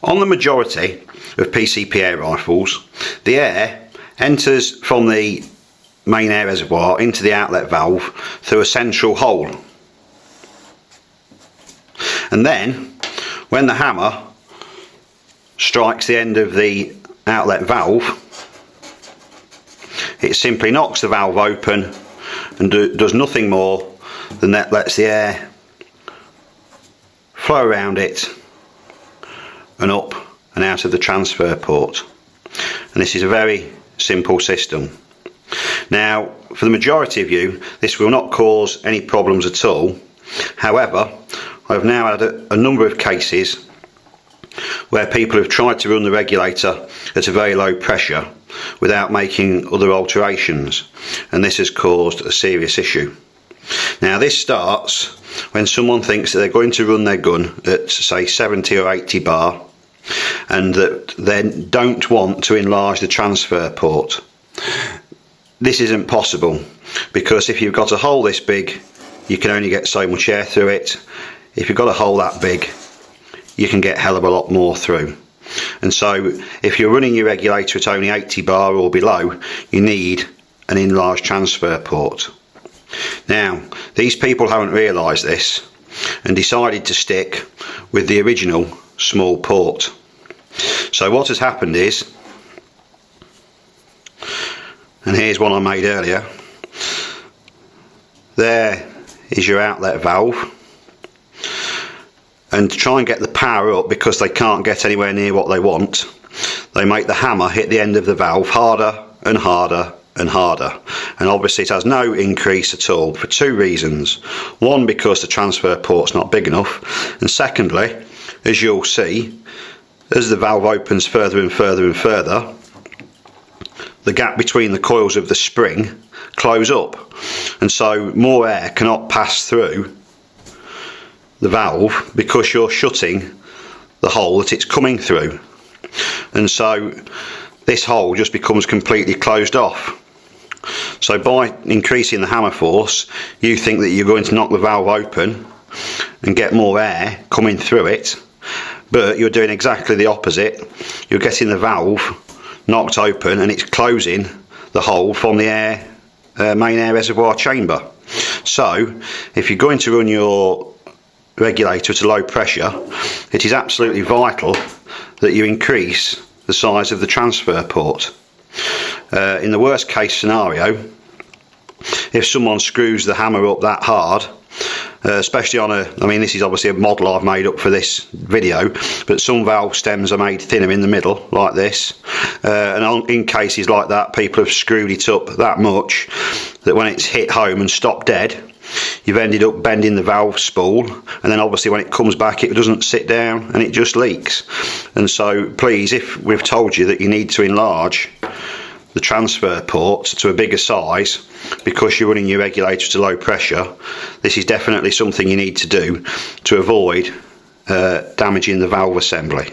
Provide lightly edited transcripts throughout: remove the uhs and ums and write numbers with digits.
On the majority of PCP air rifles, the air enters from the main air reservoir into the outlet valve through a central hole. And then, when the hammer strikes the end of the outlet valve, it simply knocks the valve open and does nothing more than that lets the air flow around it and up and out of the transfer port. And this is a very simple system. Now, for the majority of you, this will not cause any problems at all. However, I've now had a number of cases where people have tried to run the regulator at a very low pressure without making other alterations, and this has caused a serious issue. Now, this starts when someone thinks that they're going to run their gun at, say, 70 or 80 bar, and that they don't want to enlarge the transfer port. This isn't possible, because if you've got a hole this big, you can only get so much air through it. If you've got a hole that big, you can get a hell of a lot more through. And so if you're running your regulator at only 80 bar or below, you need an enlarged transfer port. Now, these people haven't realised this and decided to stick with the original small port. So what has happened is, and here's one I made earlier, there is your outlet valve, and to try and get the power up, because they can't get anywhere near what they want, they make the hammer hit the end of the valve harder and harder and harder, and obviously it has no increase at all for two reasons. One, because the transfer port's not big enough, and secondly, as you'll see, as the valve opens further and further and further, the gap between the coils of the spring close up, and so more air cannot pass through the valve because you're shutting the hole that it's coming through, and so this hole just becomes completely closed off. So by increasing the hammer force, you think that you're going to knock the valve open and get more air coming through it, but you're doing exactly the opposite. You're getting the valve knocked open and it's closing the hole from the main air reservoir chamber. So if you're going to run your regulator at a low pressure, it is absolutely vital that you increase the size of the transfer port. In the worst case scenario, if someone screws the hammer up that hard, especially on this is obviously a model I've made up for this video, but some valve stems are made thinner in the middle like this, and in cases like that, people have screwed it up that much that when it's hit home and stopped dead, you've ended up bending the valve spool, and then obviously when it comes back it doesn't sit down and it just leaks. And so please, if we've told you that you need to enlarge the transfer port to a bigger size because you're running your regulator to low pressure, this is definitely something you need to do to avoid damaging the valve assembly.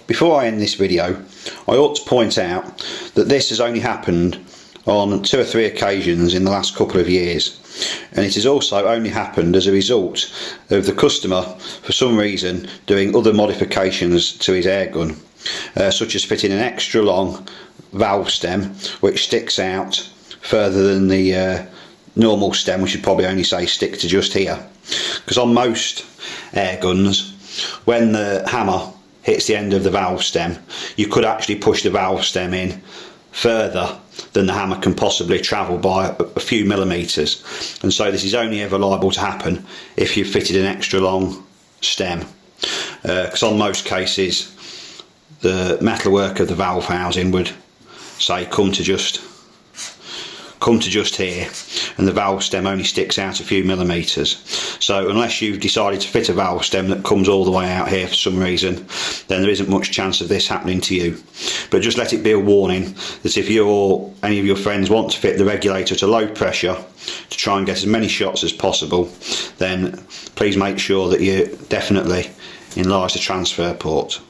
Before I end this video, I ought to point out that this has only happened on 2 or 3 occasions in the last couple of years, and it has also only happened as a result of the customer for some reason doing other modifications to his airgun, such as fitting an extra long valve stem which sticks out further than the normal stem, which would probably only say stick to just here, because on most air guns, when the hammer hits the end of the valve stem, you could actually push the valve stem in further than the hammer can possibly travel by a few millimeters, and so this is only ever liable to happen if you've fitted an extra long stem, because on most cases the metalwork of the valve housing would say come to just here, and the valve stem only sticks out a few millimeters. So unless you've decided to fit a valve stem that comes all the way out here for some reason, then there isn't much chance of this happening to you. But just let it be a warning that if you or any of your friends want to fit the regulator to low pressure to try and get as many shots as possible, then please make sure that you definitely enlarge the transfer port.